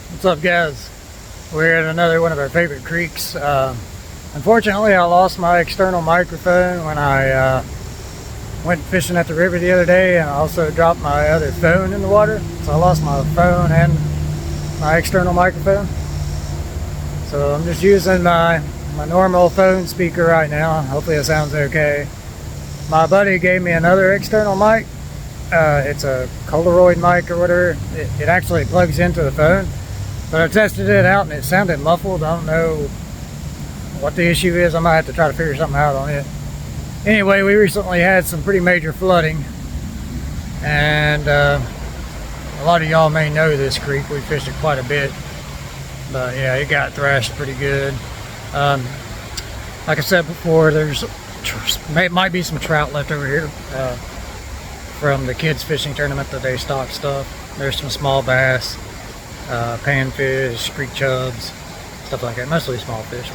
What's up, guys? We're at another one of our favorite creeks. Unfortunately, I lost my external microphone when I went fishing at the river the other day, and I also dropped my other phone in the water. So I lost my phone and my external microphone. So I'm just using my normal phone speaker right now. Hopefully it sounds okay. My buddy gave me another external mic. It's a Polaroid mic or whatever. It actually plugs into the phone. But I tested it out and it sounded muffled. I don't know what the issue is. I might have to try to figure something out on it. Anyway, we recently had some pretty major flooding. And a lot of y'all may know this creek. We fished it quite a bit. But yeah, it got thrashed pretty good. Like I said before, might be some trout left over here from the kids fishing tournament that they stocked stuff. There's some small bass, panfish, creek chubs, stuff like that, mostly small fish.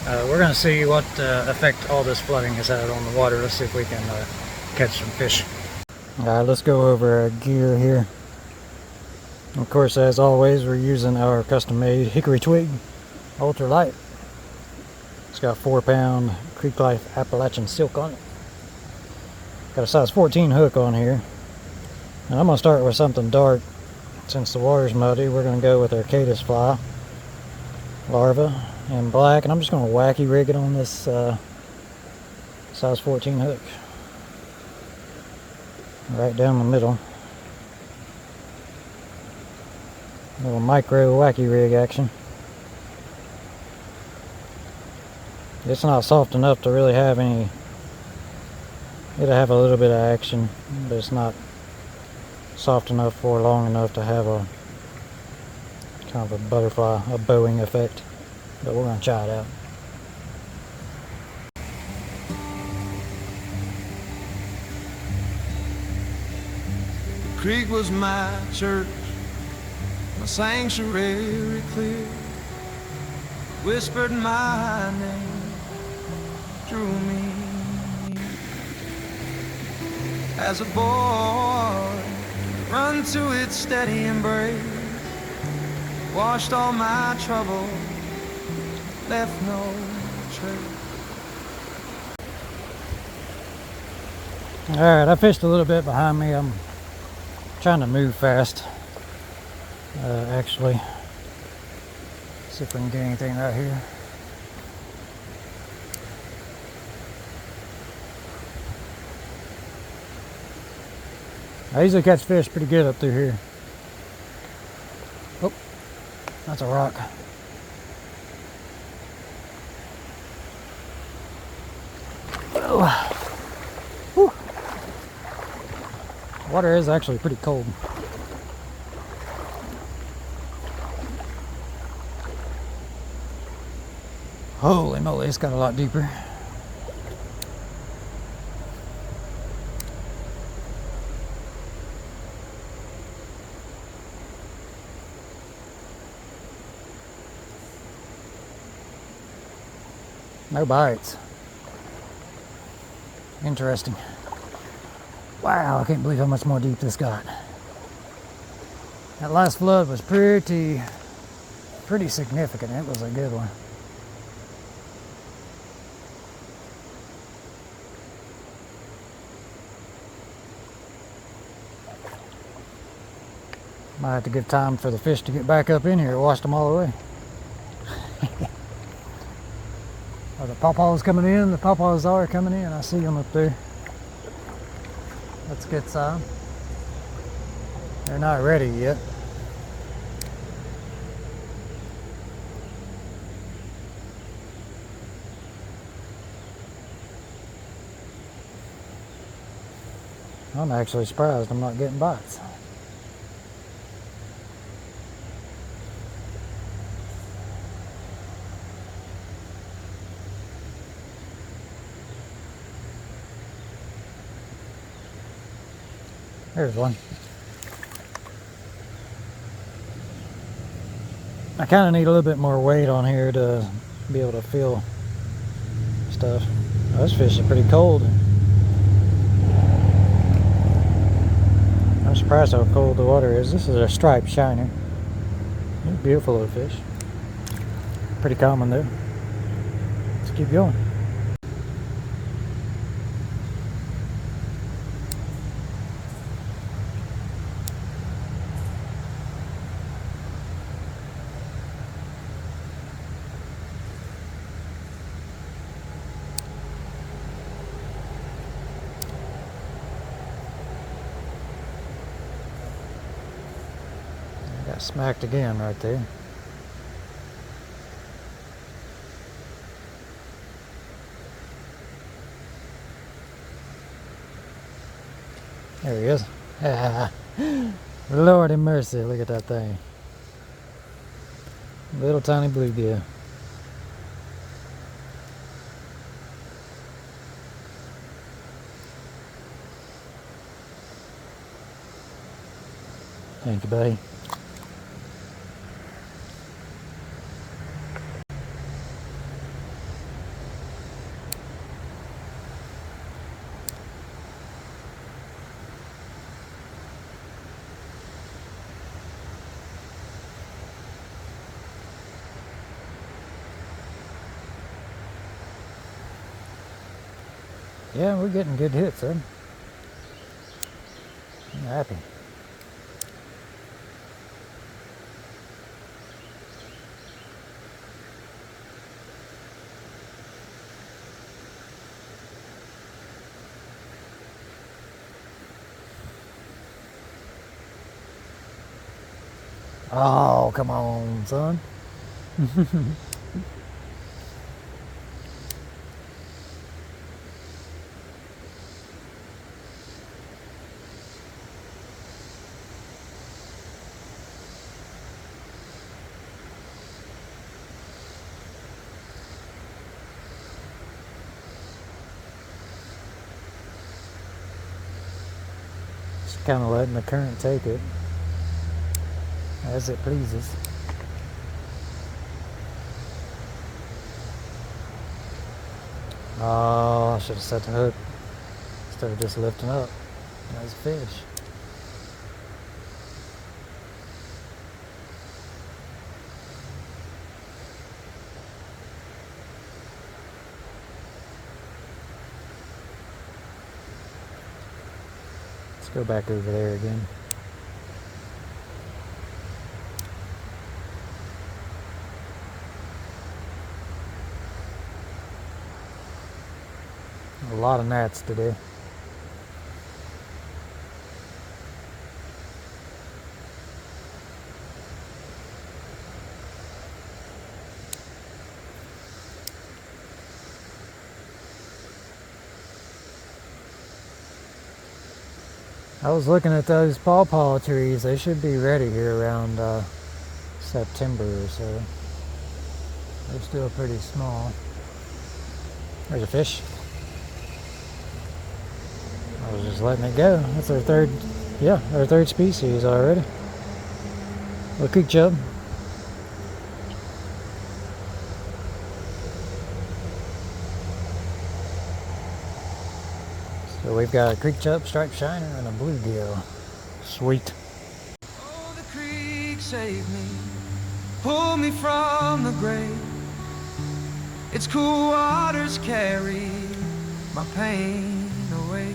We're going to see what effect all this flooding has had on the water. Let's see if we can catch some fish. Alright, let's go over our gear here. Of course, as always, we're using our custom-made Hickory Twig Ultralight. It's got 4-pound Creek Life Appalachian silk on it. Got a size 14 hook on here. And I'm going to start with something dark. Since the water's muddy, we're going to go with our caddis fly larva in black. And I'm just going to wacky rig it on this size 14 hook. Right down the middle. A little micro wacky rig action. It's not soft enough to really have any. It'll have a little bit of action, but it's not soft enough for long enough to have a kind of a butterfly, a bowing effect. But we're going to try it out. The creek was my church, my sanctuary clear, whispered my name, drew me as a boy, run to its steady embrace, washed all my trouble, left no trace. Alright, I fished a little bit behind me. I'm trying to move fast. Actually, see if we can get anything right here. I usually catch fish pretty good up through here. Oh, that's a rock. Oh. Whew. Water is actually pretty cold. Holy moly, it's got a lot deeper. No bites. Interesting. Wow, I can't believe how much more deep this got. That last flood was pretty significant. It was a good one. Might have to give time for the fish to get back up in here. It washed them all away. Oh, the pawpaws coming in. The pawpaws are coming in. I see them up there. That's a good sign. They're not ready yet. I'm actually surprised I'm not getting bites. There's one. I kind of need a little bit more weight on here to be able to feel stuff. Oh, this fish is pretty cold. I'm surprised how cold the water is. This is a striped shiner. Beautiful little fish. Pretty common there. Let's keep going. Got smacked again right there. There he is. Ah, Lordy mercy, look at that thing. Little tiny bluegill. Thank you, buddy. Yeah, we're getting good hits, huh? I'm happy. Oh, come on, son. Just kind of letting the current take it as it pleases. Oh, I should have set the hook instead of just lifting up. Nice fish. Let's go back over there again. A lot of gnats today. I was looking at those pawpaw trees. They should be ready here around September or so. They're still pretty small. There's a fish. I was just letting it go. That's our third species already. Little creek chub. So we've got a creek chub, striped shiner, and a bluegill. Sweet. Oh, the creek saved me, pulled me from the grave. Its cool waters carry my pain away.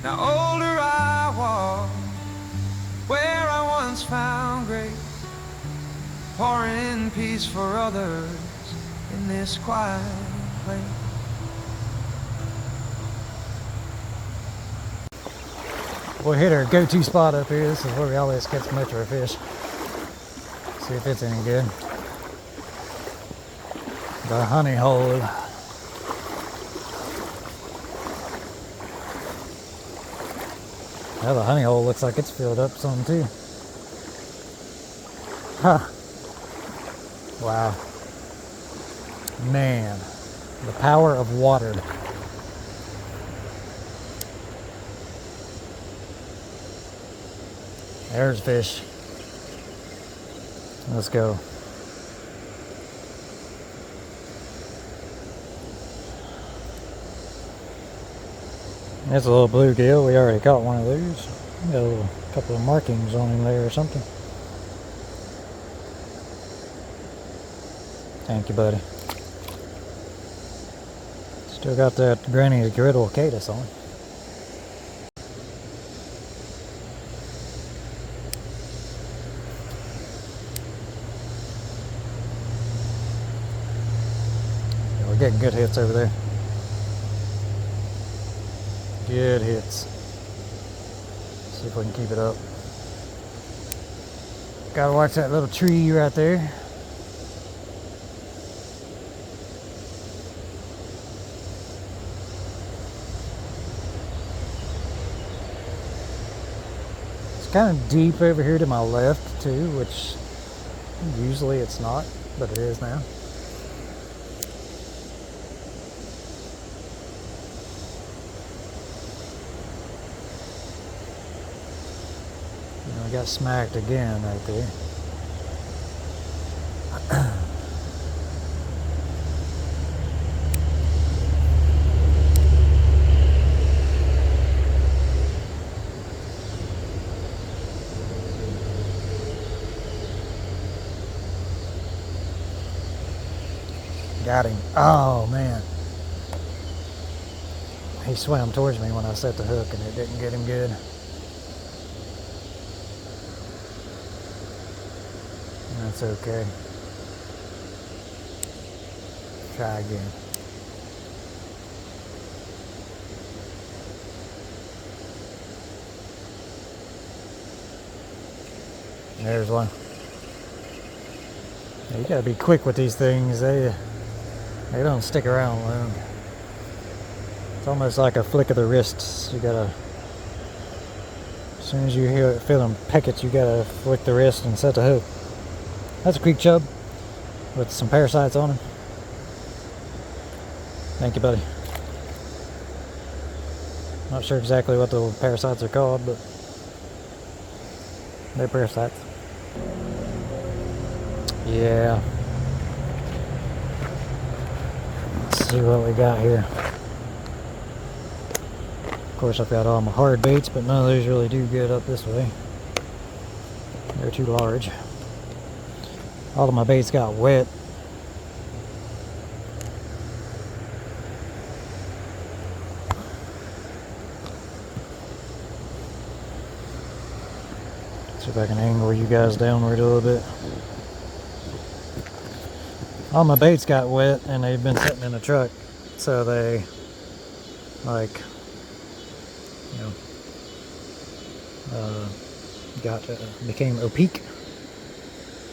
Now older I walk where I once found grace, pouring peace for others in this quiet place. We'll hit our go-to spot up here. This is where we always catch metro fish. See if it's any good. The honey hole. Now the honey hole looks like it's filled up some too. Huh. Wow. Man, the power of water. There's fish. Let's go. That's a little bluegill. We already caught one of those. Got a couple of markings on him there or something. Thank you, buddy. Still got that granny griddle caddis on. Yeah, we're getting good hits over there. Good hits. See if we can keep it up. Gotta watch that little tree right there. Kind of deep over here to my left too, which usually it's not, but it is now. I got smacked again right there. Got him. Oh man. He swam towards me when I set the hook and it didn't get him good. That's okay. Try again. There's one. You gotta be quick with these things. They don't stick around long. It's almost like a flick of the wrists. You gotta, as soon as you feel them peck it, you gotta flick the wrist and set the hook. That's a creek chub with some parasites on him. Thank you, buddy. Not sure exactly what the parasites are called, but they're parasites. Yeah. Let's see what we got here. Of course, I've got all my hard baits, but none of those really do good up this way. They're too large. All of my baits got wet. See if I can angle you guys downward a little bit. All my baits got wet and they've been sitting in the truck, so they became opaque,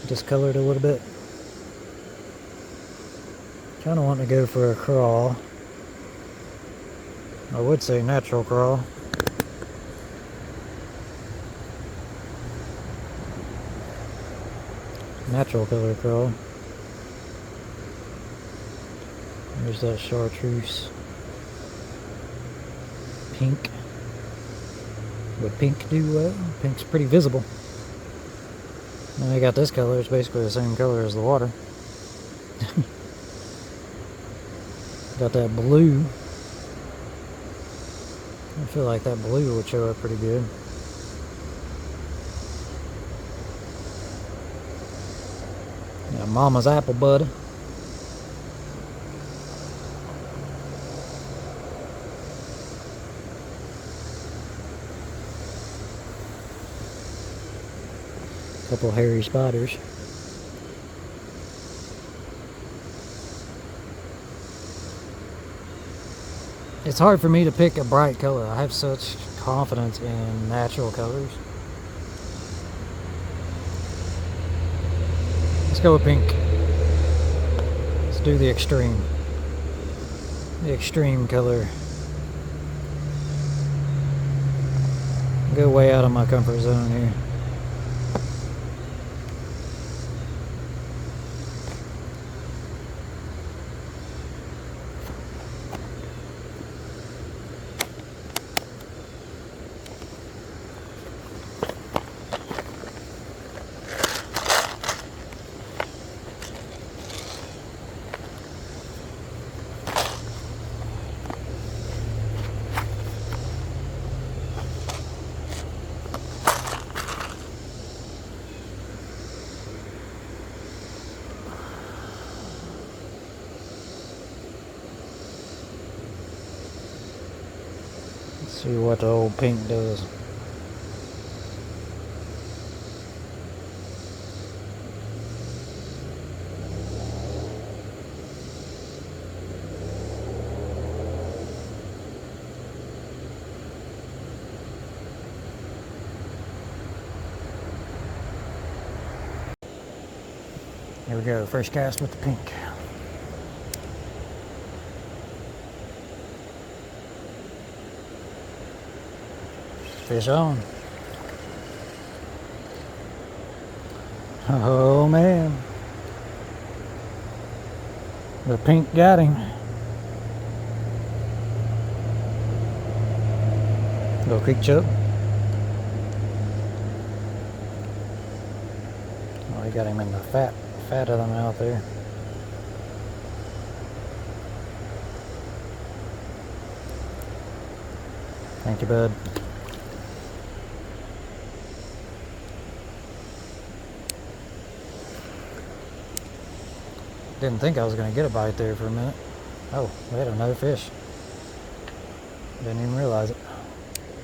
discolored a little bit. Kind of want to go for a crawl. I would say natural crawl. Natural color crawl. There's that chartreuse. Pink. Would pink do well? Pink's pretty visible. And I got this color. It's basically the same color as the water. Got that blue. I feel like that blue would show up pretty good. Yeah, Mama's apple bud. Couple hairy spotters. It's hard for me to pick a bright color. I have such confidence in natural colors. Let's go with pink. Let's do the extreme. The extreme color. Go way out of my comfort zone here. See what the old pink does. Here we go, first cast with the pink. Fish on. Oh man. The pink got him. Little creek chub. Oh, he got him in the fat of them out there. Thank you, bud. Didn't think I was going to get a bite there for a minute. Oh, we had another fish. Didn't even realize it.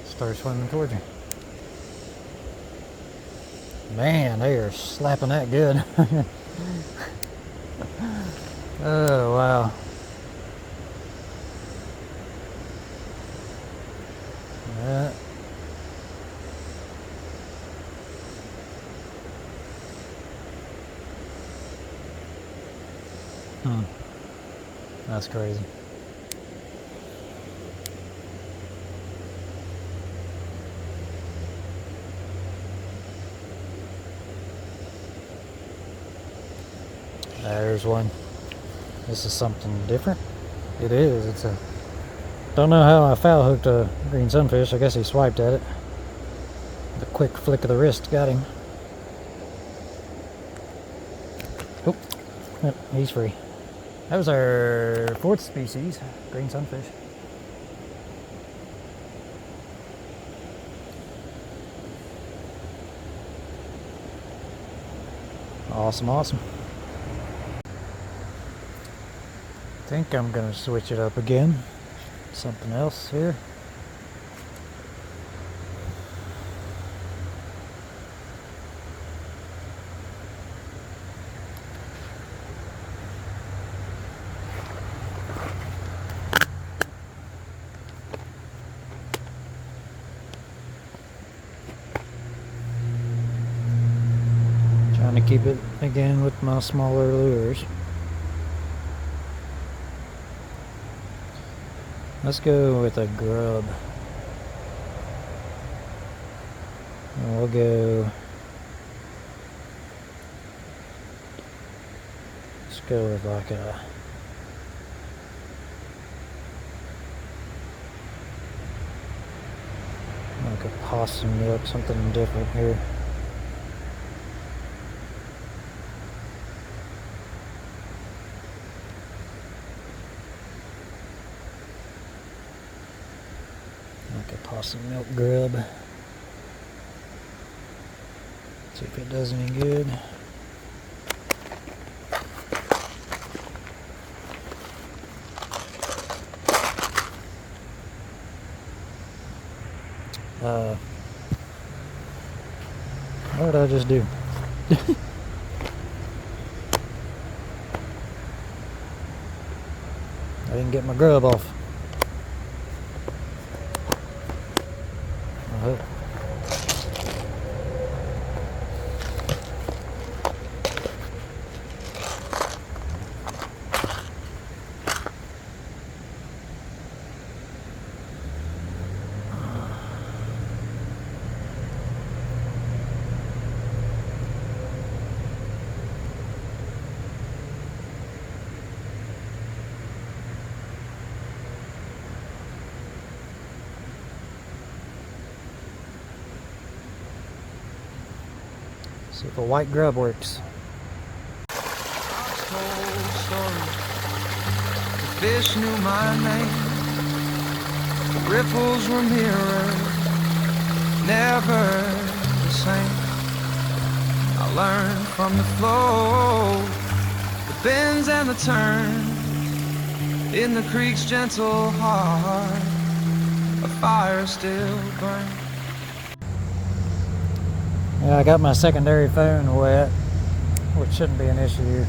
Started swimming towards me. Man, they are slapping that good. Oh, wow. That. That's crazy. There's one. This is something different. It is. It's a. Don't know how I foul hooked a green sunfish. I guess he swiped at it. The quick flick of the wrist got him. Oh, yep, he's free. That was our fourth species, green sunfish. Awesome, awesome. I think I'm gonna switch it up again. Something else here. Trying to keep it again with my smaller lures. Let's go with a grub. And we'll go. Let's go with like a. Like a possum milk, something different here. Possum milk grub. See if it does any good. What did I just do? I didn't get my grub off. See if a white grub works. The fish knew my name. The ripples were mirrored, never the same. I learned from the flow, the bends and the turns in the creek's gentle heart. A fire still burns. Yeah, I got my secondary phone wet, which shouldn't be an issue.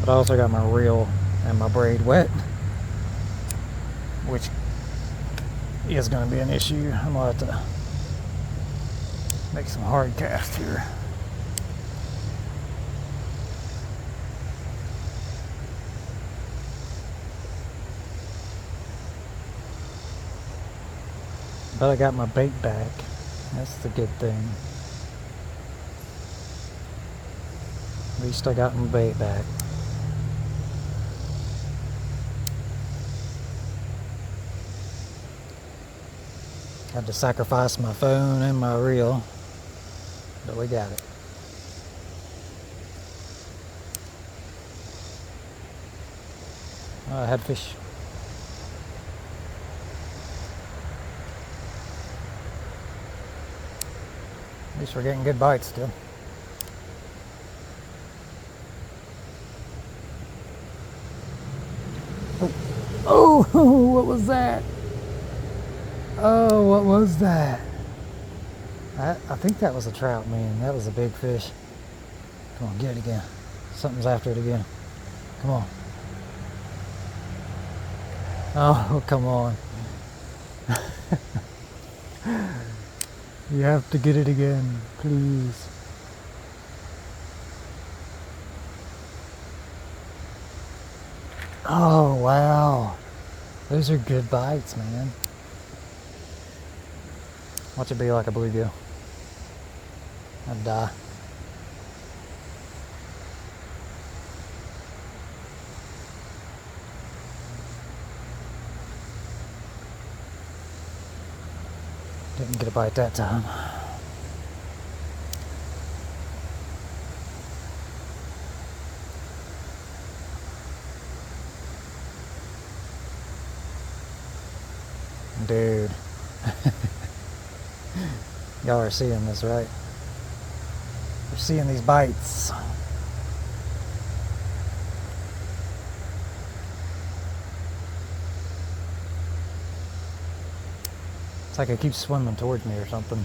But I also got my reel and my braid wet, which is going to be an issue. I'm going to have to make some hard cast here. But I got my bait back. That's the good thing. At least I got my bait back. Had to sacrifice my phone and my reel, but we got it. Oh, I had fish. At least we're getting good bites still. Oh, oh, what was that? Oh, what was that? I think that was a trout, man. That was a big fish. Come on, get it again. Something's after it again. Come on. Oh, come on. You have to get it again, please. Oh, wow. Those are good bites, man. Watch it be like a bluegill. I'd die. Didn't get a bite that time. Dude. Y'all are seeing this, right? You're seeing these bites. It's like it keeps swimming towards me or something.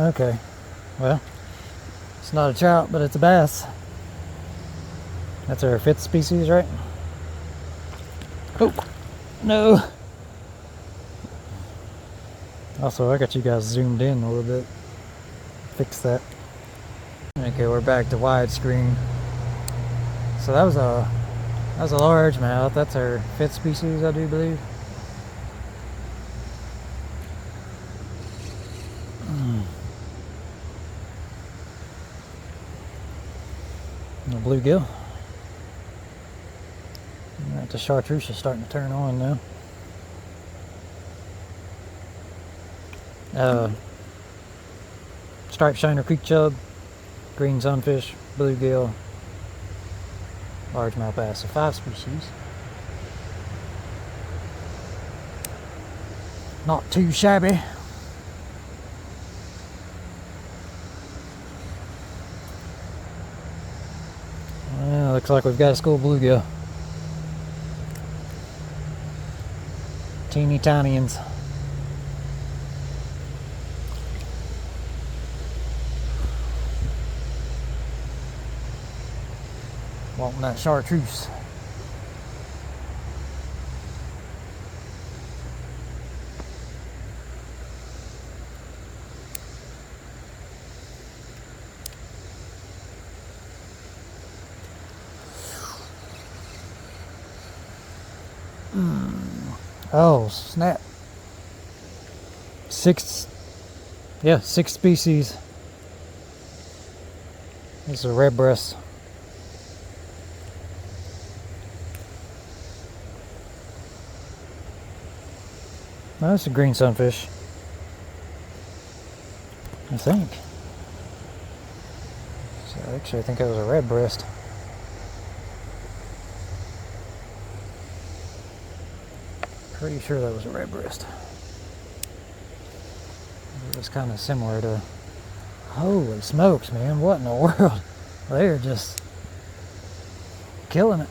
Okay. Well, it's not a trout, but it's a bass. That's our 5th species, right? Oh, no. Also, I got you guys zoomed in a little bit. Fix that. Okay, we're back to widescreen. So that was a largemouth. That's our 5th species, I do believe. The bluegill. The chartreuse is starting to turn on now. Striped shiner creek chub, green sunfish, bluegill, largemouth bass. So 5 species. Not too shabby. Well, looks like we've got a school bluegill. Teeny tinians. Wanting that chartreuse. Oh, snap. 6 species. This is a redbreast. No, that's a green sunfish, I think. So actually, I think that was a redbreast. Pretty sure that was a redbreast. It was kind of similar to Holy smokes, man. What in the world? They're just killing it.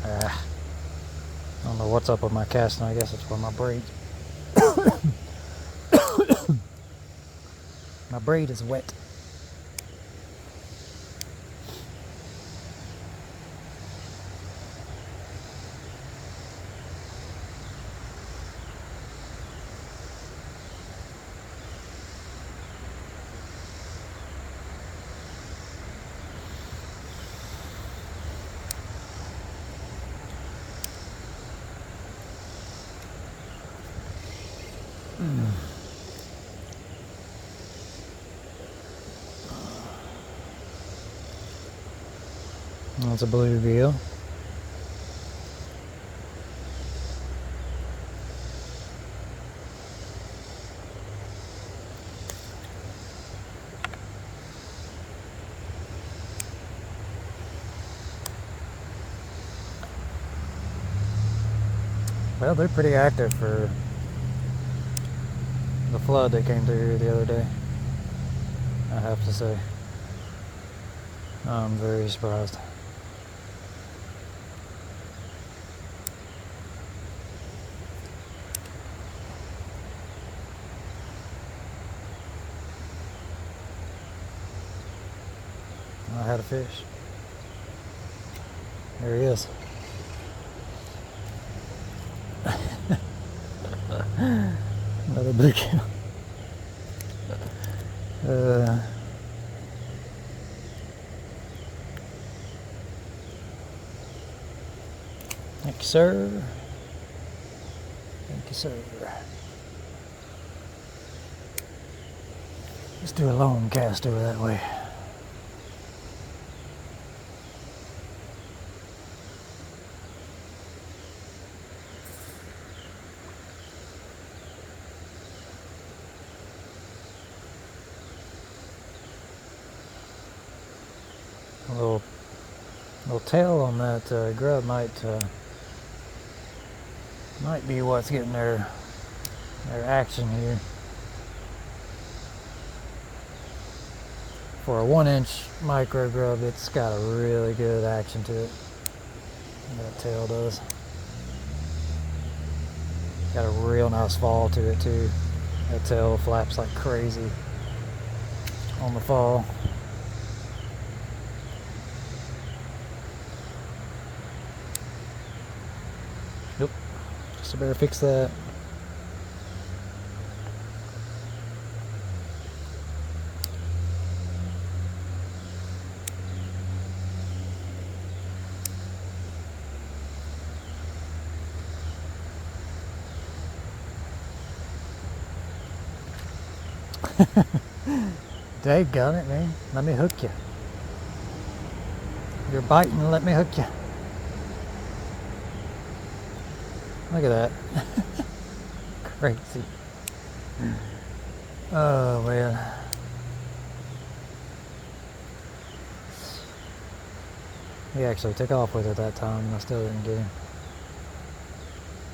I don't know what's up with my casting. I guess it's for my braid. My braid is wet. That's a bluegill. Well, they're pretty active for the flood that came through here the other day, I have to say. I'm very surprised. I had a fish. There he is. Another bluegill. Thank you, sir. Thank you, sir. Let's do a long cast over that way. A little tail on that grub might be what's getting their action here. For a 1-inch micro grub, it's got a really good action to it. That tail does. Got a real nice fall to it too. That tail flaps like crazy on the fall. Nope. Just better fix that. Daggone it, man. Let me hook you. You're biting, let me hook you. Look at that. Crazy. Oh, man. He actually took off with it that time and I still didn't get him.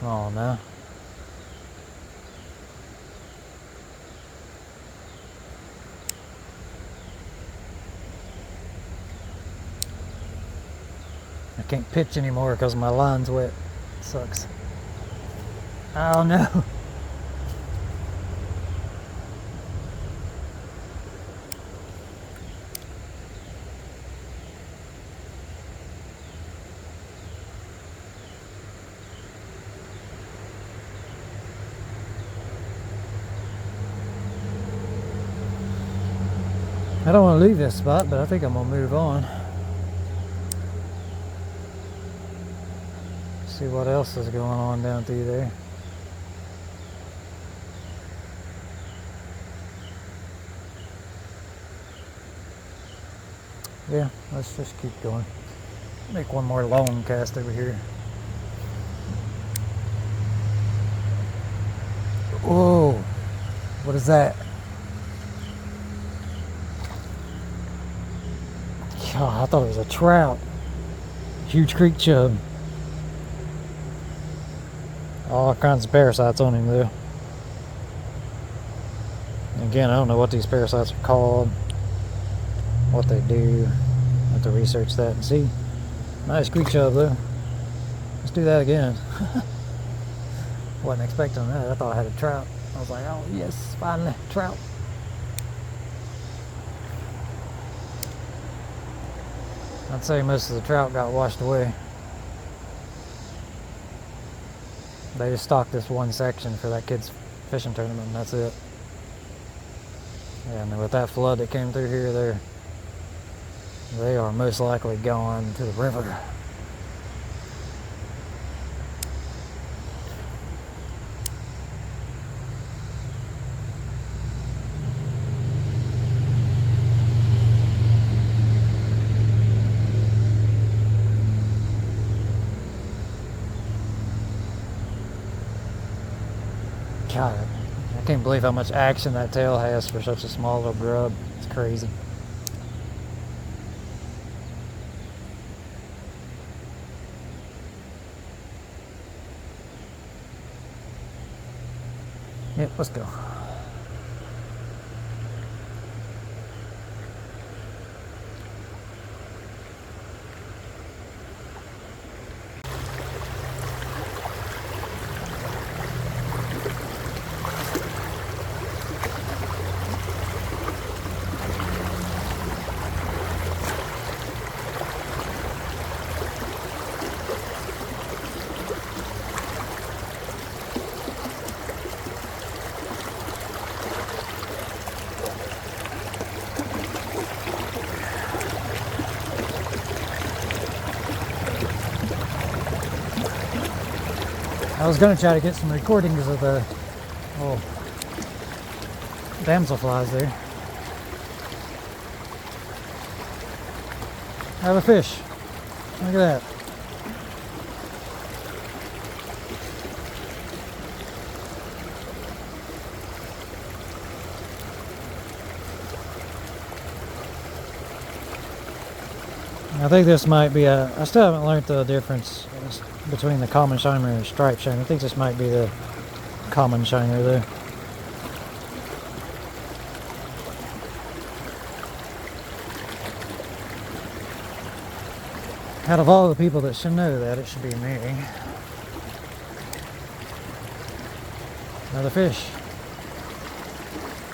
Oh, no. I can't pitch anymore because my line's wet. It sucks. Oh no. I don't want to leave this spot, but I think I'm going to move on. See what else is going on down through there. Yeah, let's just keep going. Make one more long cast over here. Whoa, what is that? God, I thought it was a trout. Huge creek chub. All kinds of parasites on him though. Again, I don't know what these parasites are called, what they do. I have to research that and see. Nice creek chub though. Let's do that again. Wasn't expecting that. I thought I had a trout. I was like, oh yes, finally, trout. I'd say most of the trout got washed away. They just stocked this one section for that kid's fishing tournament, and that's it. Yeah, and with that flood that came through here, they are most likely gone to the river. God, I can't believe how much action that tail has for such a small little grub. It's crazy. Yep, let's go. I was going to try to get some recordings of the little damselflies there. I have a fish. Look at that. I think this might be I still haven't learned the difference between the common shiner and the striped shiner. I think this might be the common shiner there. Out of all the people that should know that, it should be me. Another fish.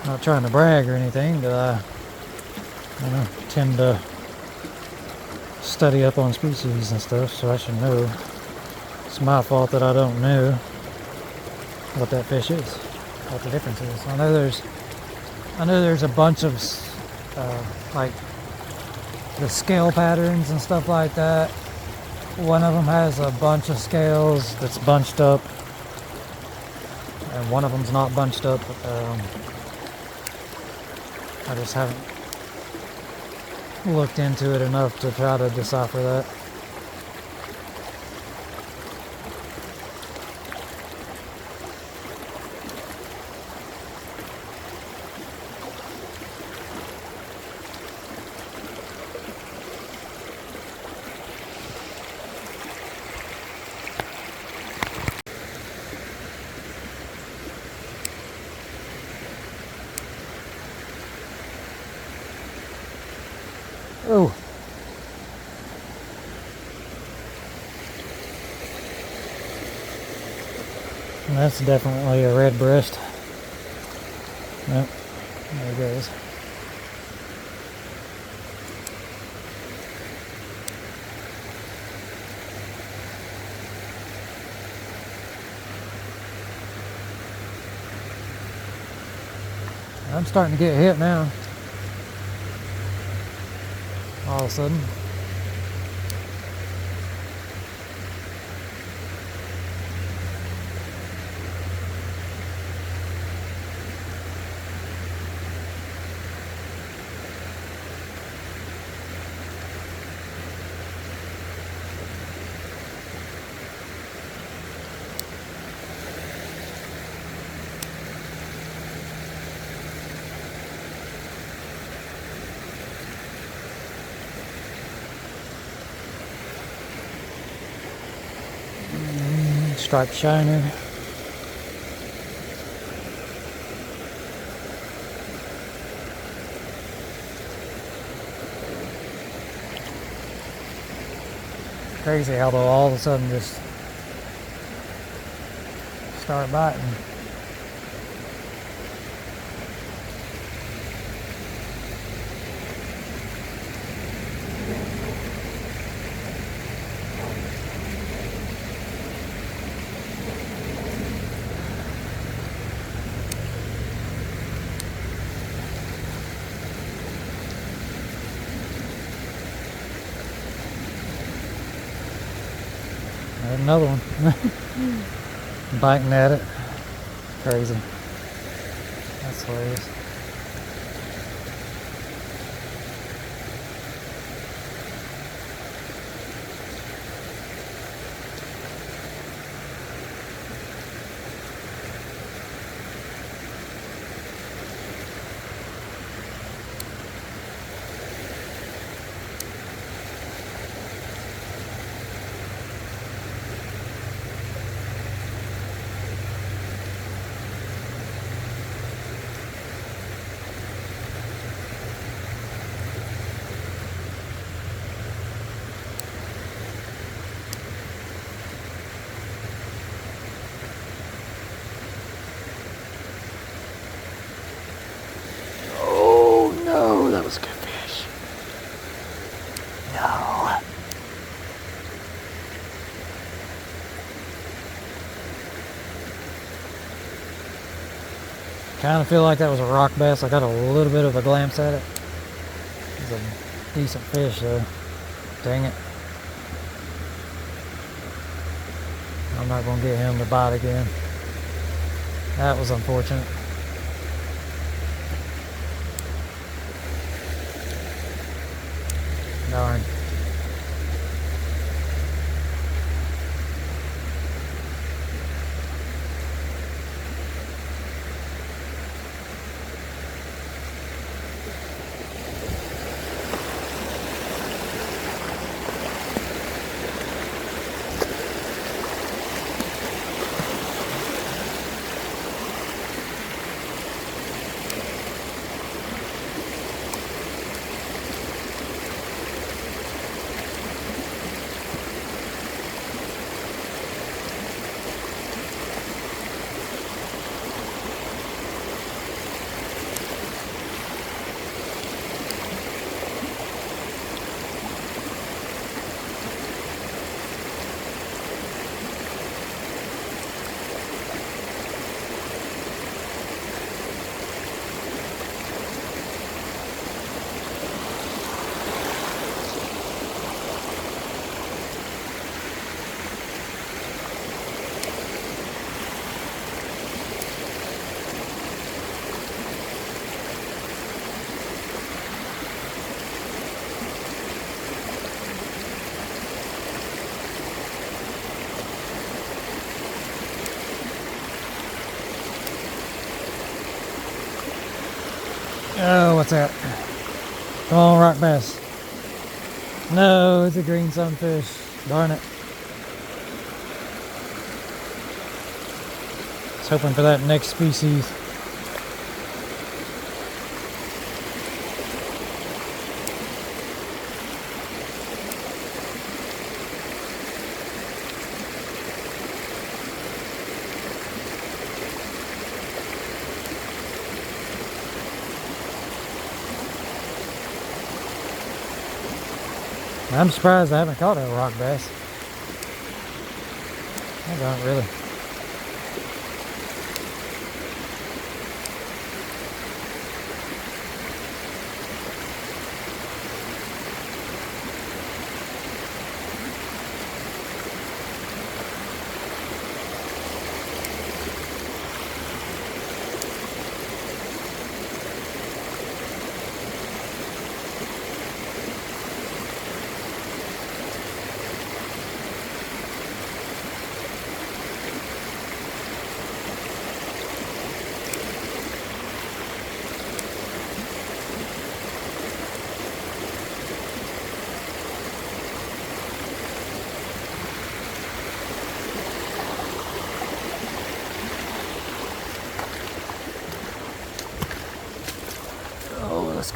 Not trying to brag or anything, but I tend to study up on species and stuff, so I should know. It's my fault that I don't know what that fish is, what the difference is. I know there's a bunch of like the scale patterns and stuff like that. One of them has a bunch of scales that's bunched up, and one of them's not bunched up. I just haven't looked into it enough to try to decipher that. Oh. And that's definitely a redbreast. Yep, there it goes. I'm starting to get hit now. All of a sudden. striped shiner. Crazy how they'll all of a sudden just start biting. Another one. Biting at it. Crazy. That's hilarious. That was a good fish. No. Kind of feel like that was a rock bass. I got a little bit of a glance at it. It's a decent fish though. Dang it. I'm not going to get him to bite again. That was unfortunate. Darn. Oh, what's that? Come on, rock bass. No, it's a green sunfish. Darn it. I was hoping for that next species. I'm surprised I haven't caught that rock bass. I don't really.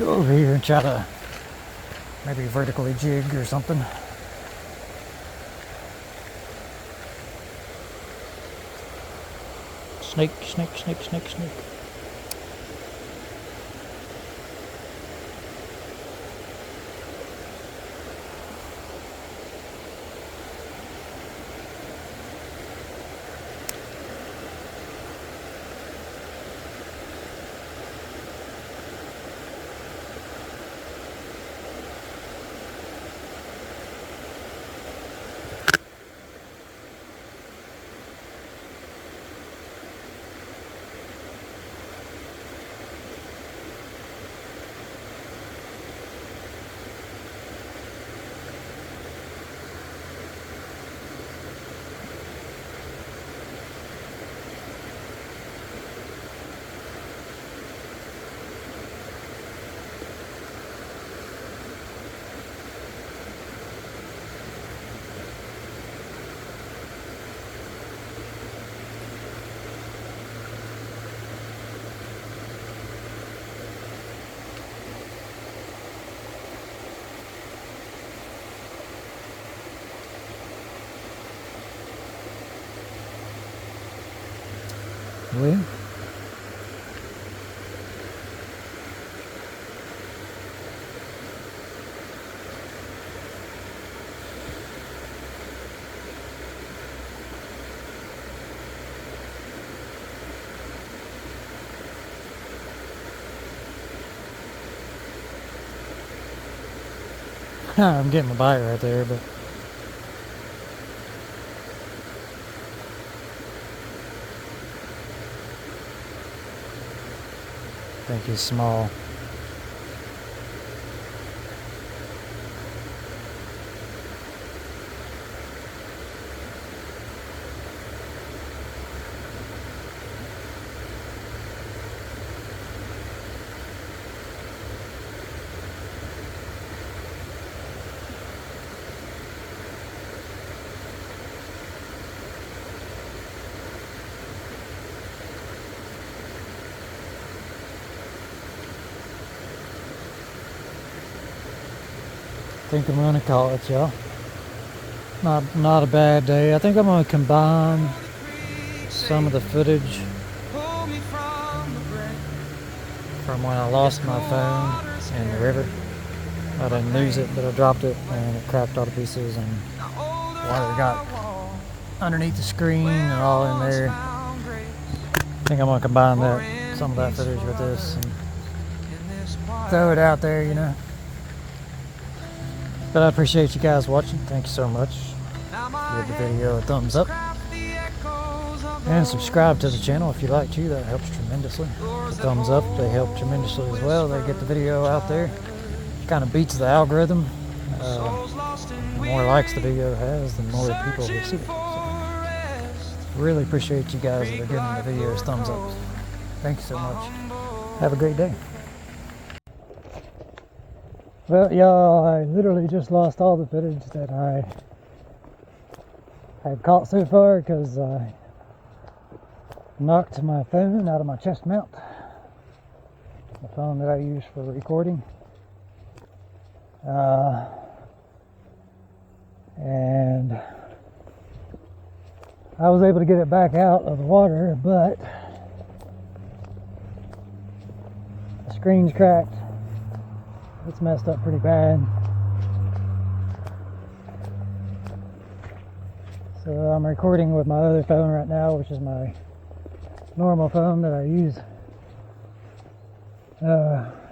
go over here and try to maybe vertically jig or something. Snake, snake, snake, snake, snake. Well, I'm getting a bite right there, but I think he's small. I think I'm gonna call it, y'all. Not a bad day. I think I'm gonna combine some of the footage from when I lost my phone in the river. I didn't lose it, but I dropped it and it cracked all to pieces, and water got underneath the screen and all in there. I think I'm gonna combine some of that footage with this and throw it out there, you know. But I appreciate you guys watching. Thank you so much. Give the video a thumbs up. And subscribe to the channel if you like to. That helps tremendously. The thumbs up, they help tremendously as well. They get the video out there. Kind of beats the algorithm. The more likes the video has, the more people will see it. So, really appreciate you guys that are giving the videos thumbs up. Thank you so much. Have a great day. Well, y'all, I literally just lost all the footage that I had caught so far because I knocked my phone out of my chest mount. The phone that I use for recording. And I was able to get it back out of the water, but the screen's cracked. It's messed up pretty bad. So I'm recording with my other phone right now, which is my normal phone that I use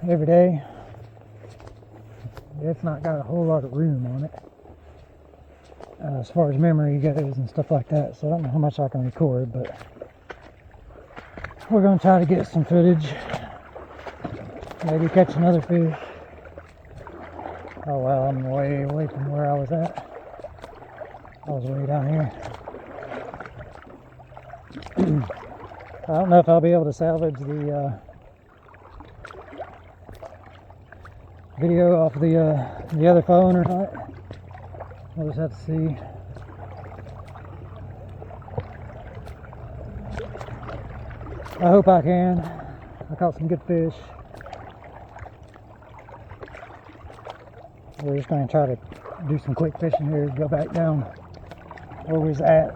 every day. It's not got a whole lot of room on it as far as memory goes and stuff like that, so I don't know how much I can record, but we're going to try to get some footage, maybe catch another fish. Oh wow, I'm way away from where I was at. I was way down here. I don't know if I'll be able to salvage the video off the other phone or not. We'll just have to see. I hope I can. I caught some good fish. we're just going to try to do some quick fishing here, go back down where we was at,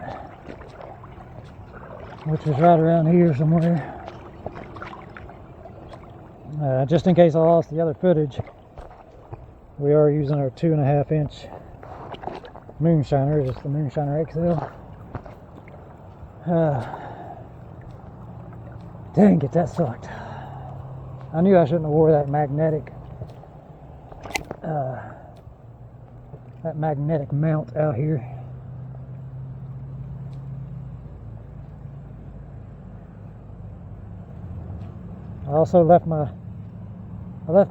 which was right around here somewhere. Just in case I lost the other footage, we are using our 2.5 inch moonshiner, just the moonshiner XL. Dang it, that sucked. I knew I shouldn't have wore that magnetic mount out here. I also left my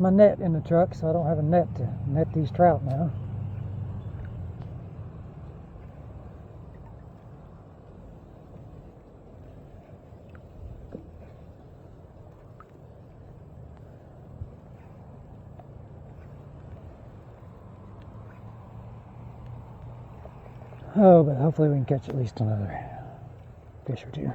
net in the truck, so I don't have a net to net these trout now. Oh, but hopefully we can catch at least another fish or two.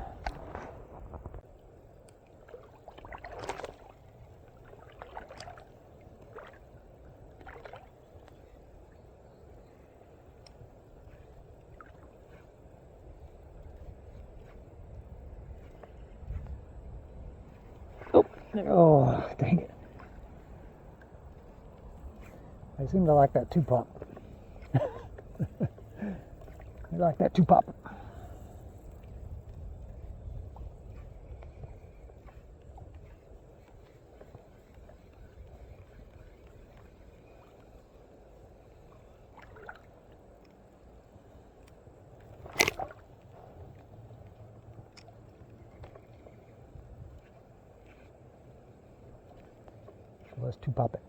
Oh, dang it. They seem to like that 2-pop. They like that 2-pop. Let's 2-pop it.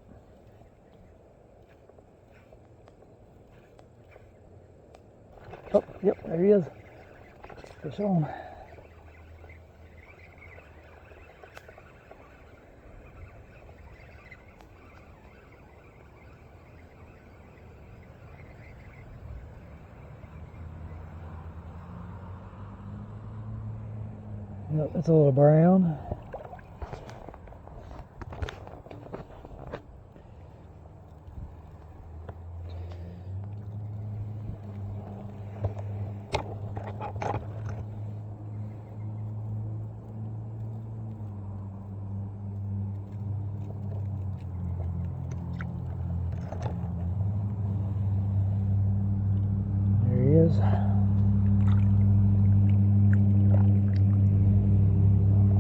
Oh, yep, there he is. Fish on. Yep, it's a little brown.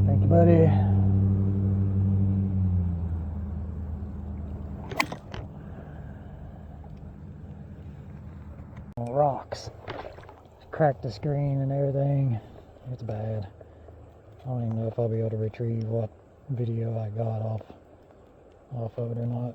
Thank you, buddy. Rocks. Cracked the screen and everything. It's bad. I don't even know if I'll be able to retrieve what video I got off of it or not.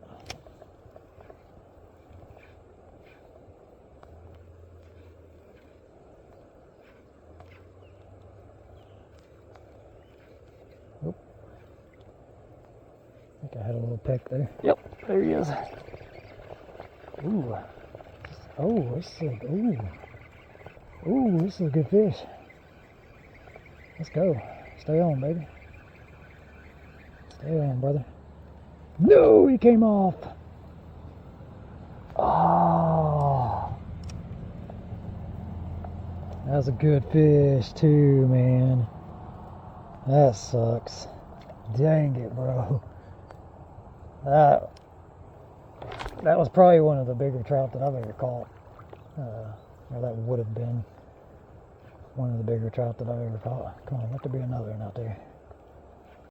I think I had a little peck there. Yep, there he is. Ooh. Oh, this is a, ooh, this is a good fish. Let's go. Stay on, baby. Stay on, brother. No, he came off. Oh. That was a good fish too, man. That sucks. Dang it, bro. That was probably one of the bigger trout that I've ever caught. Or that would have been one of the bigger trout that I've ever caught. Come on, let there be another one out there.